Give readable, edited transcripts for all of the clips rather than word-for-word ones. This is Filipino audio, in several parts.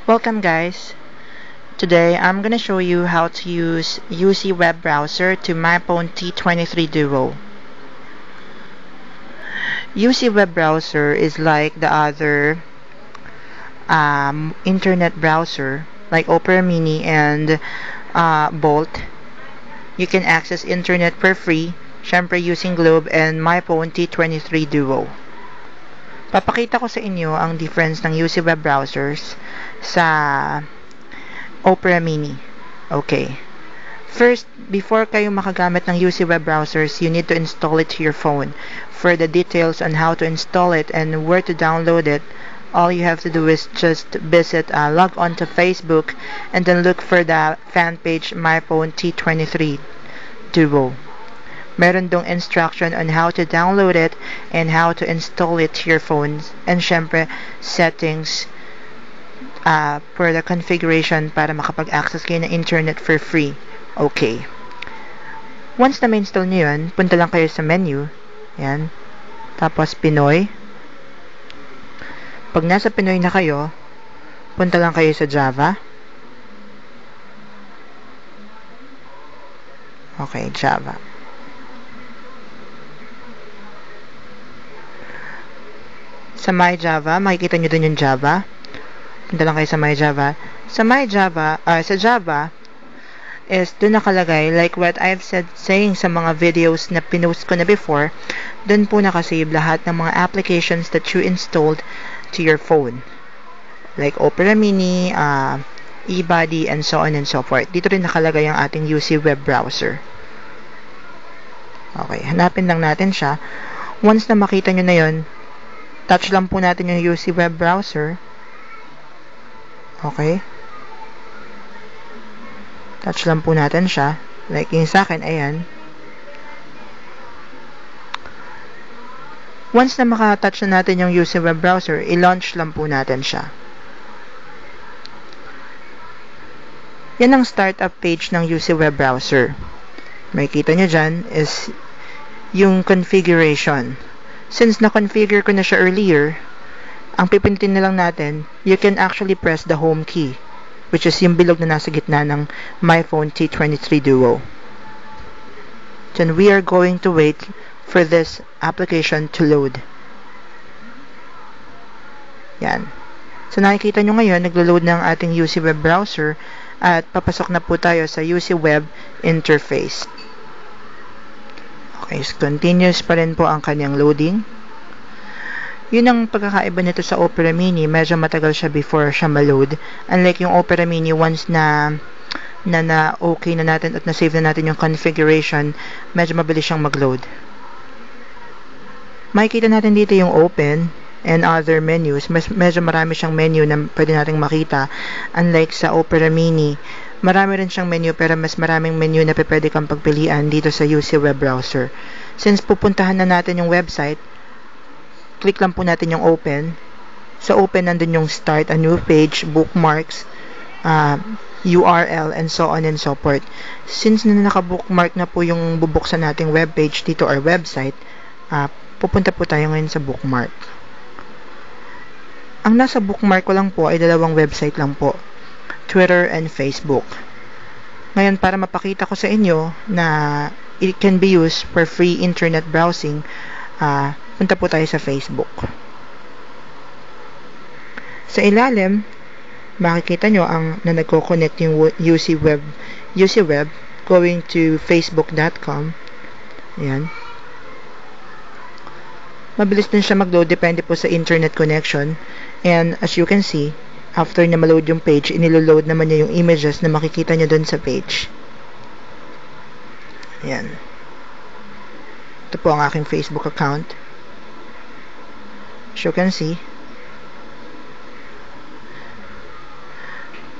Welcome guys. Today I'm gonna show you how to use UC web browser to MyPhone T23 Duo. UC web browser is like the other internet browser like Opera Mini and Bolt. You can access internet for free, syempre using Globe and MyPhone T23 Duo. Papakita ko sa inyo ang difference ng UC web browsers sa Opera Mini. Okay. First, before kayo makagamit ng UC web browsers, you need to install it to your phone. For the details on how to install it and where to download it, all you have to do is just log on to Facebook and then look for the fan page MyPhone T23 Duo. Meron dong instruction on how to download it and how to install it to your phones, and syempre settings for the configuration para makapag-access kayo ng internet for free. Okay. Once na ma-install nyo yun, punta lang kayo sa menu. Yan. Tapos Pinoy. Pag nasa Pinoy na kayo, punta lang kayo sa Java. Okay, Java. Sa My Java, makikita nyo dun yung Java. Punta lang kayo sa My Java. Sa My Java, sa Java, is dun nakalagay, like what I've saying sa mga videos na pinost ko na before, dun po nakasave lahat ng mga applications that you installed to your phone. Like Opera Mini, eBuddy, and so on and so forth. Dito rin nakalagay ang ating UC web browser. Okay, hanapin lang natin siya. Once na makita nyo na yun, touch lang po natin yung UC web browser. Okay. Touch lang po natin siya. Like yung sa akin, ayan. Once na makatouch na natin yung UC web browser, i-launch lang po natin siya. Yan ang startup page ng UC web browser. Makikita nyo dyan is yung configuration. Since na-configure ko na siya earlier, ang pipindutin na lang natin, you can actually press the home key, which is yung bilog na nasa gitna ng MyPhone T23 Duo. Then we are going to wait for this application to load. Yan. So nakikita nyo ngayon, naglo-load ng ating UC web browser at papasok na po tayo sa UC web interface. Okay, so continuous pa rin po ang kanyang loading. Yun ang pagkakaiba nito sa Opera Mini, medyo matagal siya before siya ma-load. Unlike yung Opera Mini, once na okay na natin at na-save na natin yung configuration, medyo mabilis siyang mag-load. Makikita natin dito yung open and other menus. Medyo marami siyang menu na pwede nating makita. Unlike sa Opera Mini, marami rin siyang menu pero mas maraming menu na pwede kang pagpilian dito sa UC web browser. Since pupuntahan na natin yung website, click lang po natin yung open. Sa open, nandun yung start a new page, bookmarks, URL, and so on and so forth. Since naka-bookmark na po yung bubuksan nating webpage dito or website, pupunta po tayo ngayon sa bookmark. Ang nasa bookmark ko lang po ay dalawang website lang po, Twitter and Facebook. Ngayon, para mapakita ko sa inyo na it can be used for free internet browsing, punta po tayo sa Facebook. Sa ilalim, makikita nyo na nagko-connect yung UC web going to facebook.com. Ayan. Mabilis din siya mag-load, depende po sa internet connection. And as you can see, after na ma-load yung page, inilo-load naman niya yung images na makikita niya doon sa page. Ayan. Ito po ang aking Facebook account. As you can see,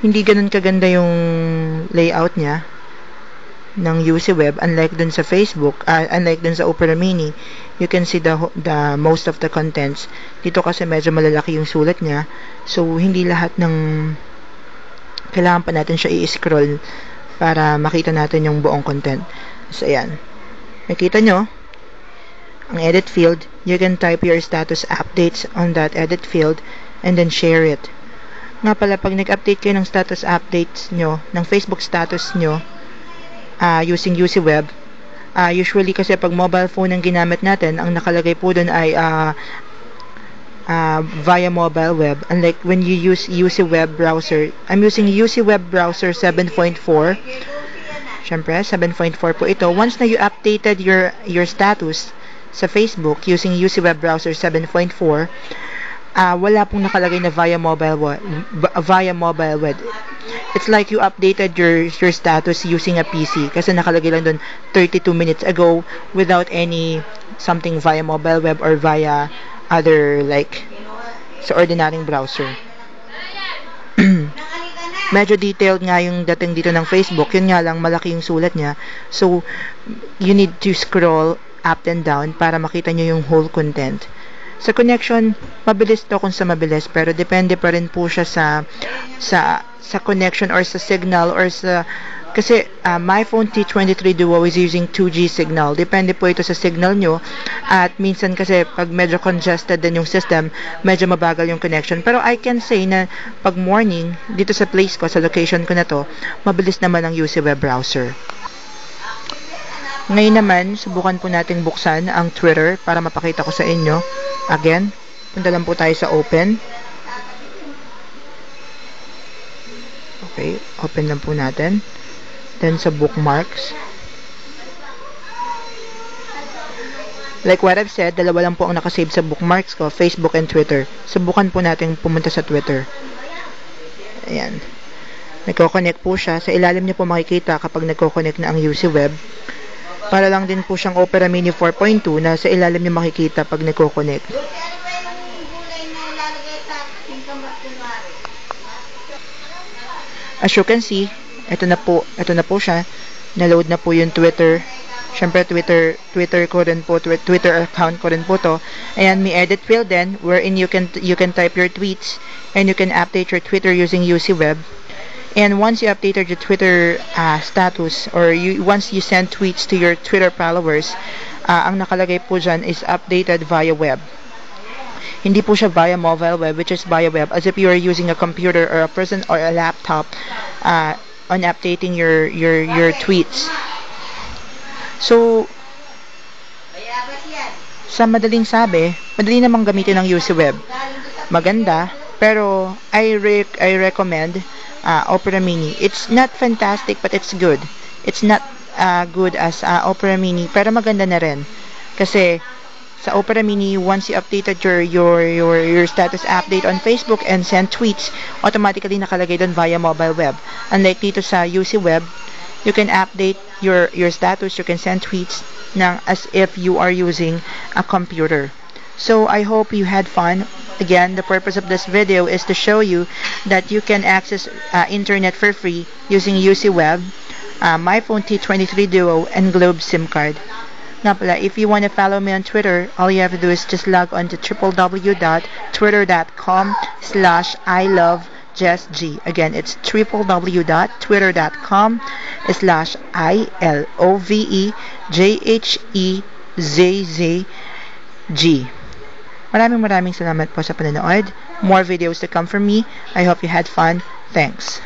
hindi ganun kaganda yung layout niya ng UC web, unlike dun sa Facebook, unlike dun sa Opera Mini. You can see the most of the contents. Dito kasi medyo malalaki yung sulat niya, so hindi lahat ng kailangan pa natin siya i-scroll para makita natin yung buong content. So ayan, nakita nyo ang edit field, you can type your status updates on that edit field and then share it. Nga pala, pag nag-update kayo ng status updates nyo, ng Facebook status nyo, using UC Web, usually kasi pag mobile phone ang ginamit natin, ang nakalagay po dun ay via mobile web. Unlike when you use UC Web browser, I'm using UC Web browser 7.4. Syempre, 7.4 po ito. Once na you updated your status sa Facebook using UC Web browser 7.4, wala pong nakalagay na via mobile web. It's like you updated your status using a PC kasi nakalagay lang doon 32 minutes ago without any something via mobile web or via other like sa ordinaryong browser. Medyo detailed nga yung dating dito ng Facebook. Yun nga lang, malaki yung sulat niya. So, you need to scroll up and down para makita nyo yung whole content. Sa connection, mabilis to kung sa mabilis, pero depende pa rin po siya sa connection or sa signal or sa kasi my phone T23 Duo is using 2G signal. Depende po ito sa signal nyo at minsan kasi pag medyo congested din yung system, medyo mabagal yung connection. Pero I can say na pag morning, dito sa place ko, sa location ko na to, mabilis naman ang UC Web browser. Ngayon naman, subukan po nating buksan ang Twitter para mapakita ko sa inyo. Again, punta lang po tayo sa open. Okay, open lang po natin. Then sa bookmarks. Like what I've said, dalawa lang po ang nakasave sa bookmarks ko, Facebook and Twitter. Subukan po natin pumunta sa Twitter. Ayan. Nagko-connect po siya. Sa ilalim niyo po makikita kapag nagko-connect na ang UC Web. Para lang din po siyang Opera Mini 4.2 na sa ilalim niyo makikita pag nagko-connect. As you can see, ito na po siya. Na-load na po yung Twitter. Siyempre, Twitter ko rin po, Twitter account ko rin po to. Ayan, may edit field din, wherein you can type your tweets and you can update your Twitter using UC Web. And once you updated your Twitter status or once you send tweets to your Twitter followers, ang nakalagay po dyan is updated via web. Hindi po siya via mobile web, which is via web, as if you are using a computer or a person or a laptop on updating your tweets. So, sa madaling sabi, madali namang gamitin ng UC Web. Maganda, pero I recommend Opera Mini. It's not fantastic, but it's good. It's not good as Opera Mini, pero maganda na rin. Kasi sa Opera Mini, once you updated your status update on Facebook and send tweets, automatically nakalagay doon via mobile web. Unlike dito sa UC Web, you can update your status, you can send tweets as if you are using a computer. So I hope you had fun. Again, the purpose of this video is to show you that you can access internet for free using UC Web, my phone T23 Duo, and Globe SIM card. Nga pala, if you want to follow me on Twitter, all you have to do is just log on to www.twitter.com/ilovejessg. Again, it's www.twitter.com/ilovejessg. Maraming salamat po sa panonood. More videos to come from me. I hope you had fun. Thanks.